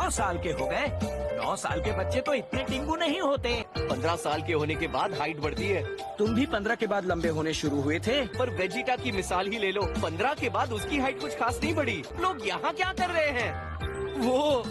साल के हो गए। 9 साल के बच्चे तो इतने टिंगू नहीं होते। 15 साल के होने के बाद हाइट बढ़ती है। तुम भी 15 के बाद लंबे होने शुरू हुए थे। पर वेजिटा की मिसाल ही ले लो, 15 के बाद उसकी हाइट कुछ खास नहीं बढ़ी। लोग यहाँ क्या कर रहे हैं? वो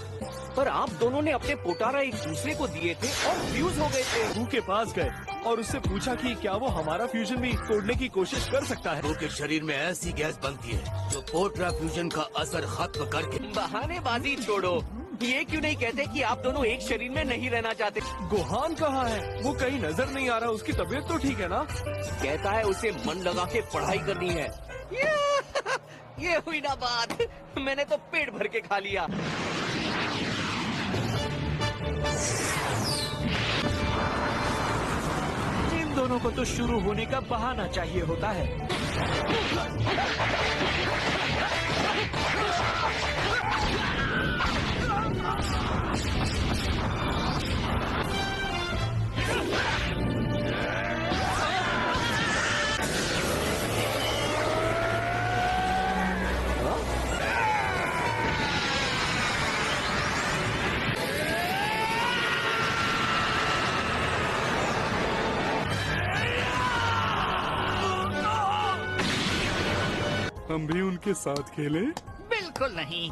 पर आप दोनों ने अपने पोटारा एक दूसरे को दिए थे और फ्यूज हो गए थे। बू के पास गए और उससे पूछा कि क्या वो हमारा फ्यूजन भी तोड़ने की कोशिश कर सकता है। बू के शरीर में ऐसी गैस बनती है जो पोट्रा फ्यूजन का असर खत्म करके। बहानेबाजी छोड़ो, ये क्यों नहीं कहते कि आप दोनों एक शरीर में नहीं रहना चाहते? गोहान कहाँ है? वो कहीं नजर नहीं आ रहा। उसकी तबीयत तो ठीक है ना? कहता है उसे मन लगा के पढ़ाई करनी है। ये हुई ना बात, मैंने तो पेट भर के खा लिया। इन दोनों को तो शुरू होने का बहाना चाहिए होता है। हम भी उनके साथ खेले? बिल्कुल नहीं।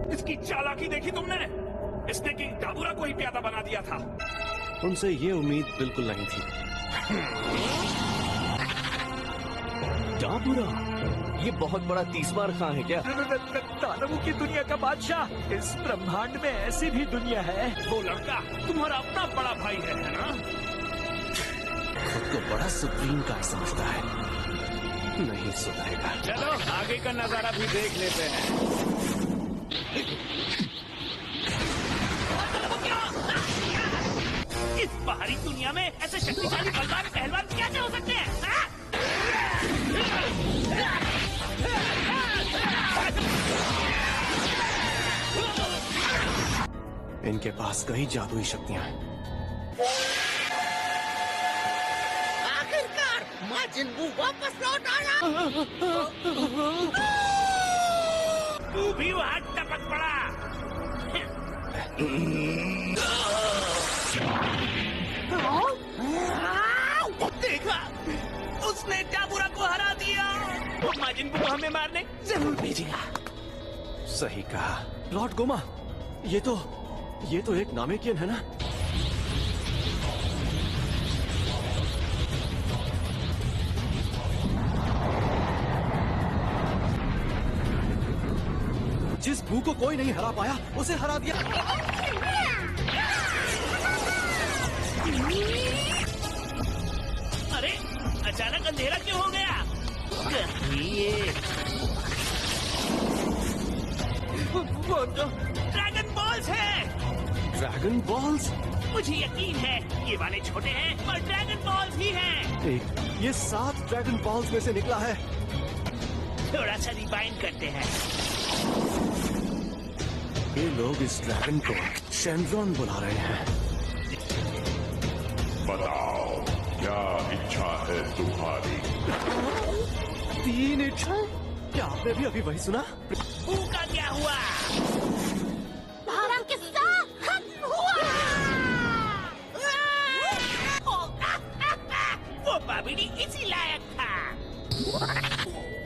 इसकी चालाकी देखी तुमने? इसने किंग टाबूरा को ही प्यादा बना दिया था। उनसे ये उम्मीद बिल्कुल नहीं थी। टाबूरा, ये बहुत बड़ा तीसवार खां है क्या? दानवों की दुनिया का बादशाह। इस ब्रह्मांड में ऐसी भी दुनिया है। वो लड़का तुम्हारा अपना बड़ा भाई है ना? खुद को बड़ा सुप्रीम का समझता है। नहीं सुधरेगा। चलो आगे का नजारा भी देख लेते हैं। इस बाहरी दुनिया में ऐसे शक्तिशाली बलवान पहलवान कैसे हो सकते हैं? हाँ? इनके पास कई जादुई शक्तियां हैं। आखिरकार माजिन बू वापस लौट आया। तू भी वहाँ टपक पड़ा। देखा, उसने टाबूरा को हरा दिया। वो माजिन बू हमें मारने जरूर भेजेगा। सही कहा लॉर्ड गोमा। ये तो एक नामेकियन है ना? जिस बू को कोई नहीं हरा पाया उसे हरा दिया। अरे अचानक अंधेरा क्यों हो गया? ये ड्रैगन बॉल्स है। Dragon balls? मुझे यकीन है ये वाले छोटे हैं पर ड्रैगन बॉल्स ही हैं। ये 7 ड्रैगन बॉल्स में से निकला है। थोड़ा सा रिवाइंड करते हैं। ये लोग इस ड्रैगन को शेनरॉन बुला रहे हैं। बताओ क्या इच्छा है तुम्हारी? 3 इच्छा? क्या आपने भी अभी वही सुना? का क्या हुआ? हराम किस्सा खत्म हुआ। वो बाबिनी इसी लायक था।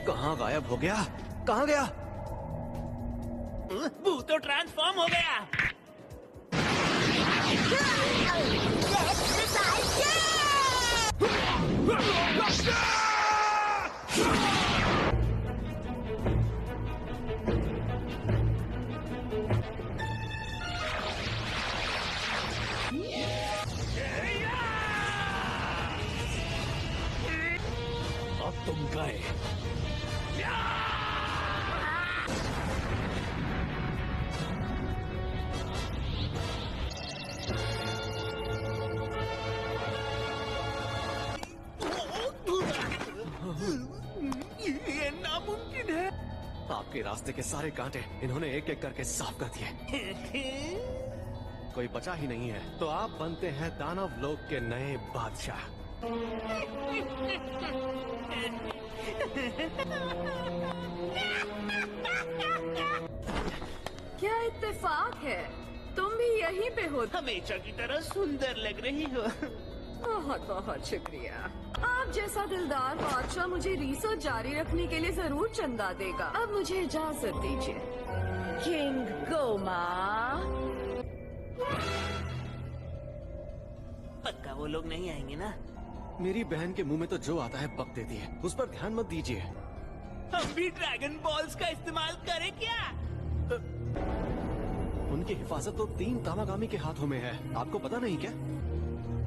कहाँ गायब हो गया? कहाँ गया? बू तो ट्रांसफॉर्म हो गया। अब तुम गए। ये नामुमकिन है। आपके रास्ते के सारे कांटे इन्होंने एक एक करके साफ कर दिए। कोई बचा ही नहीं है, तो आप बनते हैं दानव लोक के नए बादशाह। क्या इत्तेफाक है, तुम भी यहीं पे हो। हमेशा की तरह सुंदर लग रही हो। बहुत बहुत शुक्रिया। आप जैसा दिलदार बादशाह मुझे रिसर्च जारी रखने के लिए जरूर चंदा देगा। अब मुझे इजाजत दीजिए। किंग गोमा। पक्का वो लोग नहीं आएंगे ना? मेरी बहन के मुंह में तो जो आता है बक देती है, उस पर ध्यान मत दीजिए। हम भी ड्रैगन बॉल्स का इस्तेमाल करें क्या? उनकी हिफाजत तो 3 तामागामी के हाथों में है, आपको पता नहीं क्या?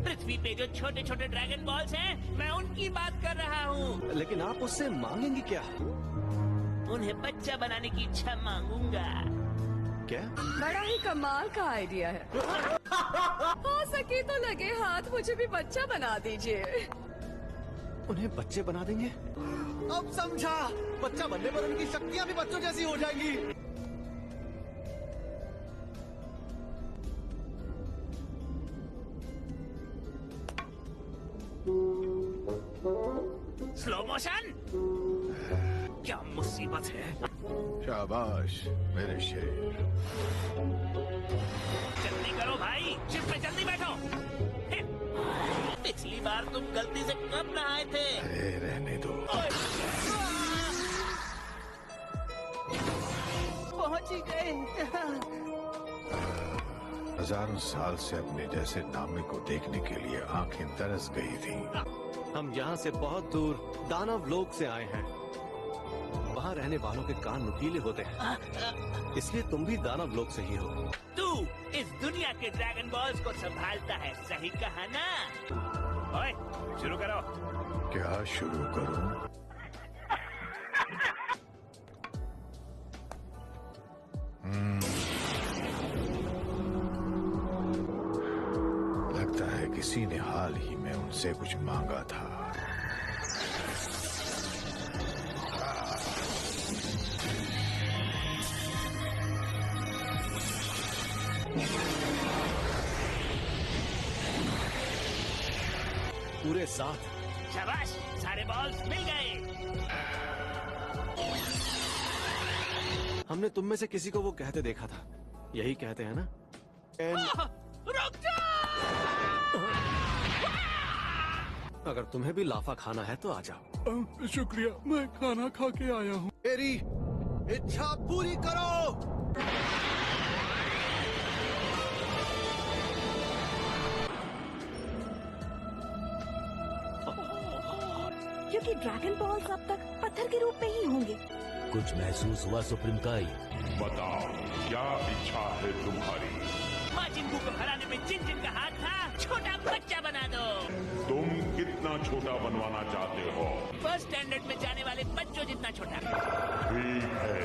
पृथ्वी पे जो छोटे छोटे ड्रैगन बॉल्स हैं, मैं उनकी बात कर रहा हूँ। लेकिन आप उससे मांगेंगी क्या? उन्हें बच्चा बनाने की इच्छा मांगूंगा। क्या? बड़ा ही कमाल का आइडिया है। हो सके तो लगे हाथ मुझे भी बच्चा बना दीजिए। उन्हें बच्चे बना देंगे? अब समझा, बच्चा बनने पर उनकी शक्तियाँ भी बच्चों जैसी हो जाएंगी। Slow motion? क्या मुसीबत है। शाबाश मेरे शेर। जल्दी करो भाई, शिप पे जल्दी बैठो। पिछली बार तुम गलती से कब नहाए थे? अरे रहने दो। पहुंच ही गए। हजारों साल से अपने जैसे नामे को देखने के लिए आंखें तरस गई थी। हम यहाँ से बहुत दूर दानव लोक से आए हैं। वहाँ रहने वालों के कान नुकीले होते हैं, इसलिए तुम भी दानव लोक से ही हो। तू इस दुनिया के ड्रैगन बॉल्स को संभालता है, सही कहा ना? ओए, शुरू करो। क्या शुरू करूं? लगता है किसी ने हाल ही में उनसे कुछ मांगा था। पूरे 7। शाबाश, सारे बॉल्स मिल गए। हमने तुम में से किसी को वो कहते देखा था, यही कहते हैं ना? रुक जा! अगर तुम्हें भी लाफा खाना है तो आ जाओ। शुक्रिया, मैं खाना खा के आया हूँ। मेरी इच्छा पूरी करो। क्योंकि ड्रैगन बॉल्स अब तक पत्थर के रूप में ही होंगे। कुछ महसूस हुआ सुप्रीम काई? बताओ क्या इच्छा है तुम्हारी? माजिन बू को हराने में जिन जिन का हाथ था, छोटा बच्चा बना दो। तुम कितना छोटा बनवाना चाहते हो? फर्स्ट स्टैंडर्ड में जाने वाले बच्चों जितना छोटा। ठीक है,